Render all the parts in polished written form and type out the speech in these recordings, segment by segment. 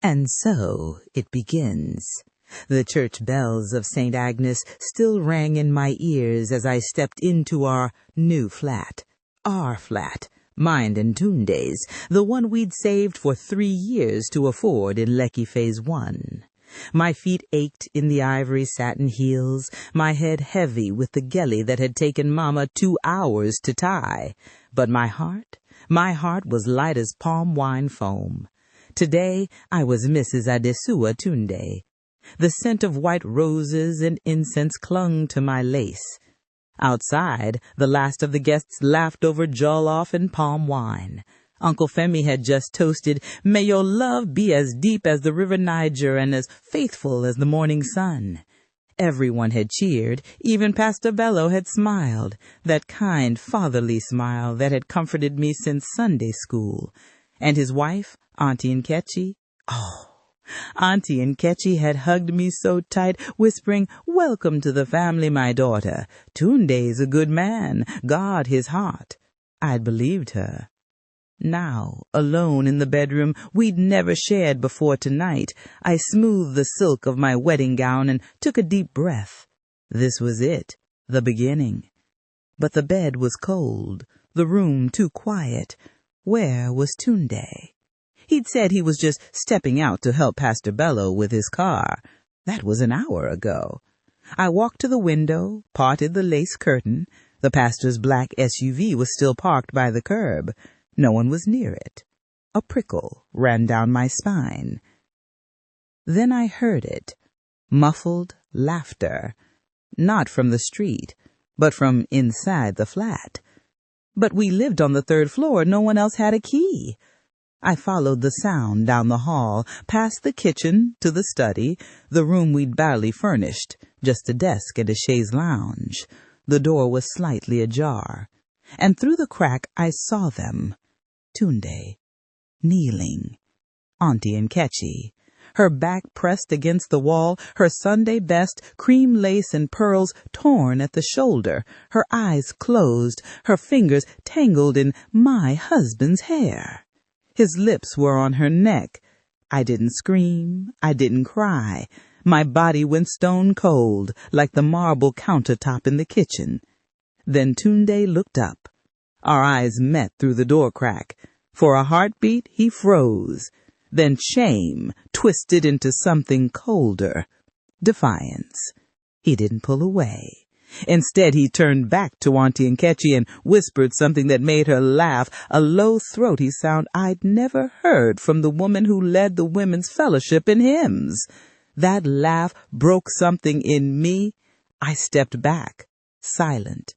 And so it begins. The church bells of St. Agnes still rang in my ears as I stepped into our new flat. Our flat, mine and Tunde's, the one we'd saved for 3 years to afford in Lekki Phase 1. My feet ached in the ivory satin heels, my head heavy with the gele that had taken Mama 2 hours to tie. But my heart was light as palm wine foam. Today I was Mrs. Adesua Tunde. The scent of white roses and incense clung to my lace. Outside, the last of the guests laughed over jollof and palm wine. Uncle Femi had just toasted, "May your love be as deep as the river Niger and as faithful as the morning sun." Everyone had cheered, even Pastor Bello had smiled, that kind fatherly smile that had comforted me since Sunday school. And his wife, Auntie Nkechi, Auntie Nkechi had hugged me so tight, whispering, "Welcome to the family, my daughter. Tunde's a good man. Guard his heart." I'd believed her. Now, alone in the bedroom we'd never shared before tonight, I smoothed the silk of my wedding gown and took a deep breath. This was it, the beginning. But the bed was cold, the room too quiet. Where was Tunde? He'd said he was just stepping out to help Pastor Bello with his car. That was an hour ago. I walked to the window, parted the lace curtain. The pastor's black SUV was still parked by the curb. No one was near it. A prickle ran down my spine. Then I heard it. Muffled laughter. Not from the street, but from inside the flat. But we lived on the 3rd floor. No one else had a key. I followed the sound down the hall, past the kitchen to the study, the room we'd barely furnished, just a desk and a chaise lounge. The door was slightly ajar, and through the crack I saw them. Tunde, kneeling. Auntie Nkechi, her back pressed against the wall, her Sunday best, cream lace and pearls torn at the shoulder, her eyes closed, her fingers tangled in my husband's hair. His lips were on her neck. I didn't scream. I didn't cry. My body went stone cold, like the marble countertop in the kitchen. Then Tunde looked up. Our eyes met through the door crack. For a heartbeat, he froze. Then shame twisted into something colder. Defiance. He didn't pull away. Instead, he turned back to Auntie Nkechi and whispered something that made her laugh, a low, throaty sound I'd never heard from the woman who led the women's fellowship in hymns. That laugh broke something in me. I stepped back, silent.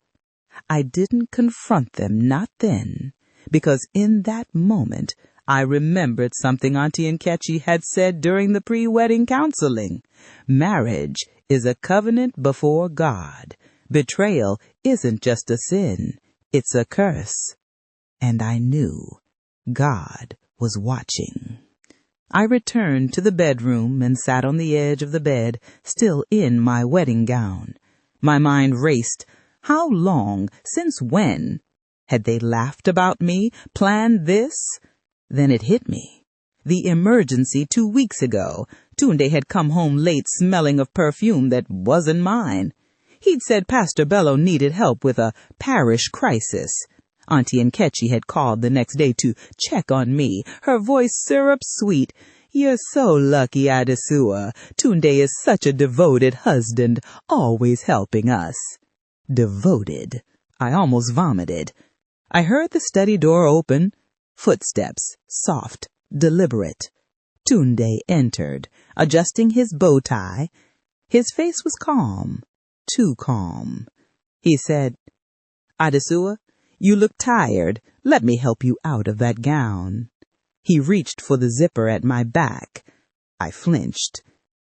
I didn't confront them, not then, because in that moment I remembered something Auntie Nkechi had said during the pre-wedding counseling. Marriage is a covenant before God. Betrayal isn't just a sin, it's a curse. And I knew God was watching. I returned to the bedroom and sat on the edge of the bed, still in my wedding gown. My mind raced. How long? Since when? Had they laughed about me? Planned this? Then it hit me. The emergency 2 weeks ago. Tunde had come home late smelling of perfume that wasn't mine. He'd said Pastor Bello needed help with a parish crisis. Auntie Nkechi had called the next day to check on me, her voice syrup sweet. "You're so lucky, Adesua. Tunde is such a devoted husband, always helping us." Devoted. I almost vomited. I heard the study door open. Footsteps, soft, deliberate. Tunde entered, adjusting his bow tie. His face was calm, too calm. He said, "Adesua, you look tired. Let me help you out of that gown." He reached for the zipper at my back. I flinched.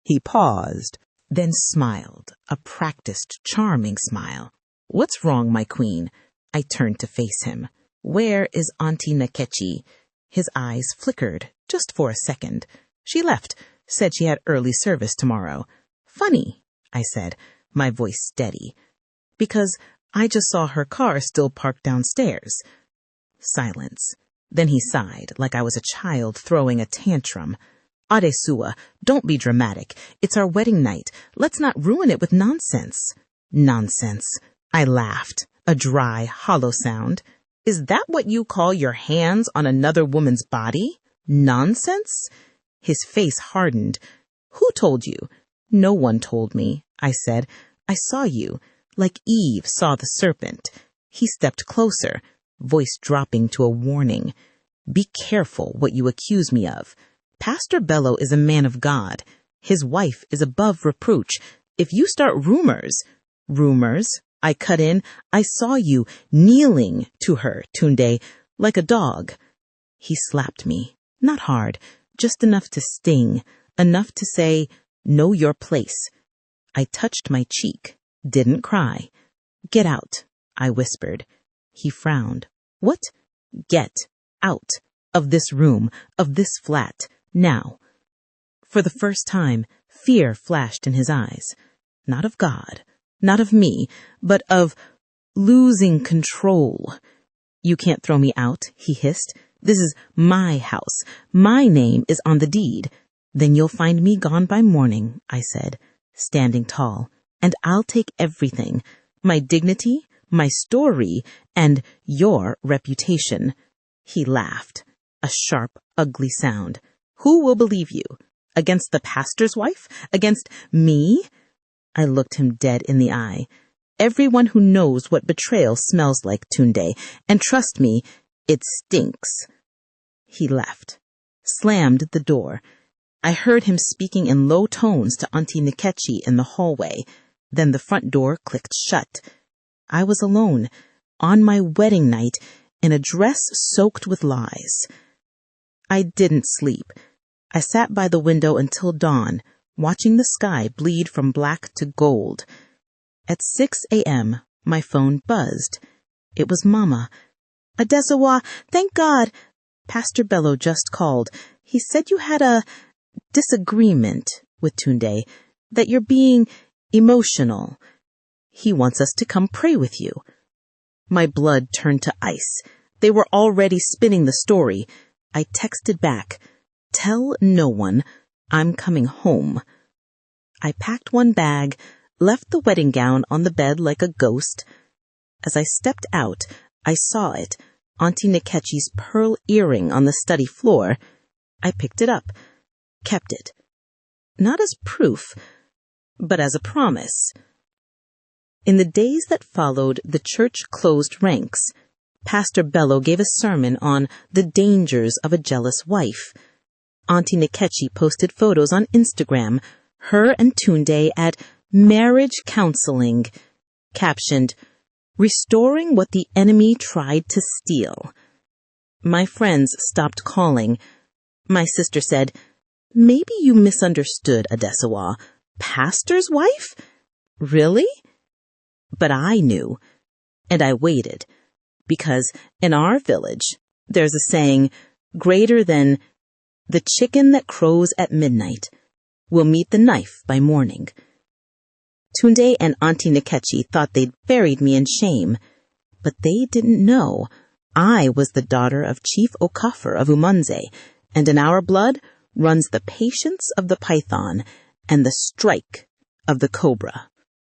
He paused, then smiled, a practiced, charming smile. "What's wrong, my queen?" I turned to face him. "Where is Auntie Nkechi?" His eyes flickered, just for a second. "She left, said she had early service tomorrow." "Funny," I said, my voice steady, "because I just saw her car still parked downstairs." Silence. Then he sighed, like I was a child throwing a tantrum. Adesua, don't be dramatic. It's our wedding night. Let's not ruin it with nonsense. Nonsense. I laughed, a dry, hollow sound. Is that what you call your hands on another woman's body? Nonsense? His face hardened. Who told you? No one told me, I said. I saw you, like Eve saw the serpent. He stepped closer, voice dropping to a warning. Be careful what you accuse me of. Pastor Bello is a man of God. His wife is above reproach. If you start rumors, I cut in. I saw you kneeling to her, Tunde, like a dog. He slapped me, not hard, just enough to sting, enough to say, know your place. I touched my cheek, didn't cry. Get out, I whispered. He frowned. What? Get out of this room, of this flat, now. For the first time, fear flashed in his eyes. Not of God, not of me, but of losing control. You can't throw me out, he hissed. This is my house. My name is on the deed. Then you'll find me gone by morning, I said, standing tall. And I'll take everything. My dignity, my story, and your reputation. He laughed, a sharp, ugly sound. Who will believe you? Against the pastor's wife? Against me? I looked him dead in the eye. Everyone who knows what betrayal smells like, Tunde, and trust me, it stinks. He left, slammed the door. I heard him speaking in low tones to Auntie Nkechi in the hallway. Then the front door clicked shut. I was alone, on my wedding night, in a dress soaked with lies. I didn't sleep. I sat by the window until dawn, watching the sky bleed from black to gold. At 6 a.m., my phone buzzed. It was Mama. Adesawa, thank God. Pastor Bello just called. He said you had a disagreement with Tunde, that you're being emotional. He wants us to come pray with you. My blood turned to ice. They were already spinning the story. I texted back, tell no one, I'm coming home. I packed one bag, left the wedding gown on the bed like a ghost. As I stepped out, I saw it, Auntie Nkechi's pearl earring on the study floor. I picked it up, kept it. Not as proof, but as a promise. In the days that followed, the church closed ranks. Pastor Bello gave a sermon on the dangers of a jealous wife. Auntie Nkechi posted photos on Instagram, her and Tunde at marriage counseling, captioned, restoring what the enemy tried to steal. My friends stopped calling. My sister said, maybe you misunderstood, Adesawa. Pastor's wife? Really? But I knew, and I waited, because in our village, there's a saying, greater than the chicken that crows at midnight will meet the knife by morning. Tunde and Auntie Nkechi thought they'd buried me in shame, but they didn't know I was the daughter of Chief Okafor of Umunze, and in our blood runs the patience of the python and the strike of the cobra.